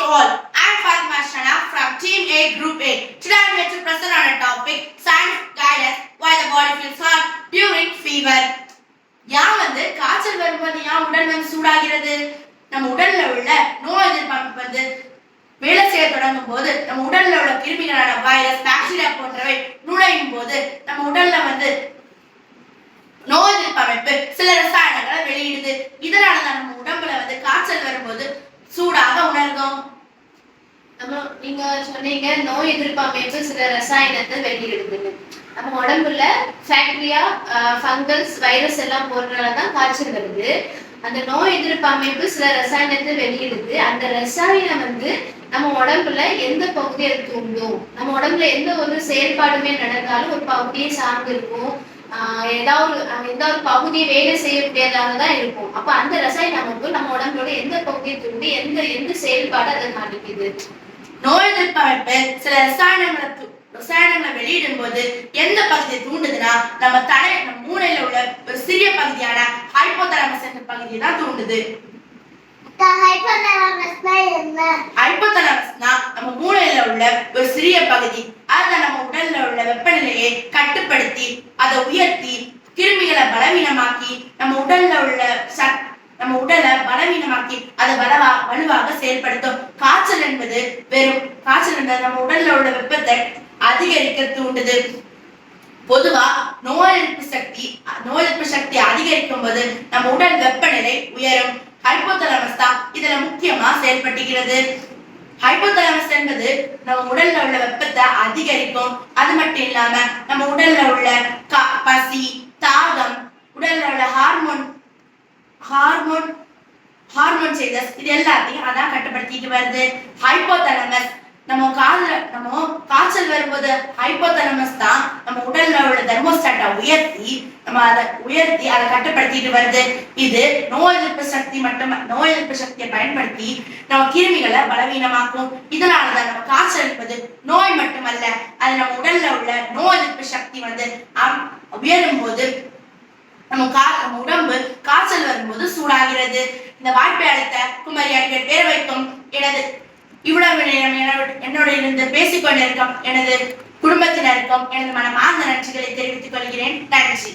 to all. I am Fatima Shana from Team A Group A. Today I am here to present on a topic, science guide us why the body feels hot during fever. காய்ச்சல் வரும்போது உடல் சூடாகிறது? நம்ம உடல்ல உள்ள நோய் எதிர்ப்பு வேலை செய்ய தொடங்கும் போது நம்ம உடல்ல உள்ள கிருமிகளான வைரஸ், பாக்டீரியா போன்றவை நுழையும் போது நம்ம உடல்ல நோய் எதிர்ப்பு அமைப்பு சில ரசாயனங்களை வெளியிடுது. இதனாலதான் நம்ம உடம்புல காய்ச்சல் வரும்போது சூடாக உணர்ந்தோம். நீங்க சொன்னீங்க நோய் எதிர்ப்பு அமைப்பு சில ரசாயனத்தை வெளியிடுது. நம்ம உடம்புல பாக்டீரியா, ஃபங்கஸ், வைரஸ் எல்லாம் போன்றதான் காய்ச்சல் வருது. அந்த நோய் எதிர்ப்பு அமைப்பு சில ரசாயனத்தை வெளியிடுது. அந்த ரசாயனம் நம்ம உடம்புல எந்த பகுதியை தூண்டும், நம்ம உடம்புல எந்த ஒரு செயல்பாடுமே நடந்தாலும் ஒரு பகுதியை சார்ந்து இருக்கும். ஏதாவது ஒரு பகுதியை வேலை செய்யக்கூடியதாக தான் இருக்கும். அப்ப அந்த ரசாயன அமைப்பு நம்ம உடம்புல எந்த பகுதியை தூண்டி எந்த செயல்பாடு அதை காட்டுக்குது. நோய் எதிர்ப்பு அமைப்பு சில ரசாயனங்களை வெளியிடும் போது எந்த பகுதியை தூண்டுதுன்னா நம்ம மூளையில உள்ள ஒரு சிறிய பகுதியான ஹைபோதலாமஸ் என்ற பகுதியை தான் தூண்டுது. ஹைபோதலாமஸ்னா நம்ம மூளையில உள்ள ஒரு சிறிய பகுதி. அதுதான் நம்ம உடல்ல உள்ள வெப்பநிலையை கட்டுப்படுத்தி அதை உயர்த்தி கிருமிகளை பலவீனமாக்கி நம்ம உடலை பலவீனமாக்கி அதை வலுவாக செயல்படுத்தும். காய்ச்சல் என்பது நம்ம உடல்ல உள்ள வெப்பத்தை அதிகரிக்க தூண்டுது. பொதுவா நோய் எதிர்ப்பு சக்தி அதிகரிக்கும் போது நம்ம உடல் வெப்பநிலை உயரும். ஹைபோதலாமஸ் தான் இதுல முக்கியமா செயல்படுகிறது. ஹைபோதலாமஸ் என்பது நம்ம உடல்ல உள்ள வெப்பத்தை அதிகரிக்கும். அது மட்டும் இல்லாம நம்ம உடல்ல உள்ள பசி, தாகம், உடல்ல உள்ள ஹார்மோன் சேஞ்சஸ் இது எல்லாத்தையும் அதான் கட்டுப்படுத்திட்டு வருது. ஹைபோதலாமஸ் நம்ம காய்ச்சல் வரும்போது ஹைபோதலாமஸ் தான் நம்ம உடல்ல உள்ள தெர்மோஸ்டாட்டை உயர்த்தி அதை கட்டுப்படுத்திட்டு வருது. இது நோய் எதிர்ப்பு சக்தியை பயன்படுத்தி நம்ம கிருமிகளை பலவீனமாக்கும். இதனாலதான் நம்ம காய்ச்சல் என்பது நோய் மட்டுமல்ல, அது நம்ம உடல்ல உள்ள நோய் எதிர்ப்பு சக்தி உயரும் போது நம்ம உடம்பு காய்ச்சல் வரும்போது சூடாகிறது. இந்த வாய்ப்பை அளித்த குமரி அடிகள் பேர் வைக்கும் இவ்வளவு என்னோட இருந்து பேசிக்கொண்டிருக்கும் எனது குடும்பத்தினருக்கும் எனது மனமார்ந்த நன்றிகளை தெரிவித்துக் கொள்கிறேன். நன்றி.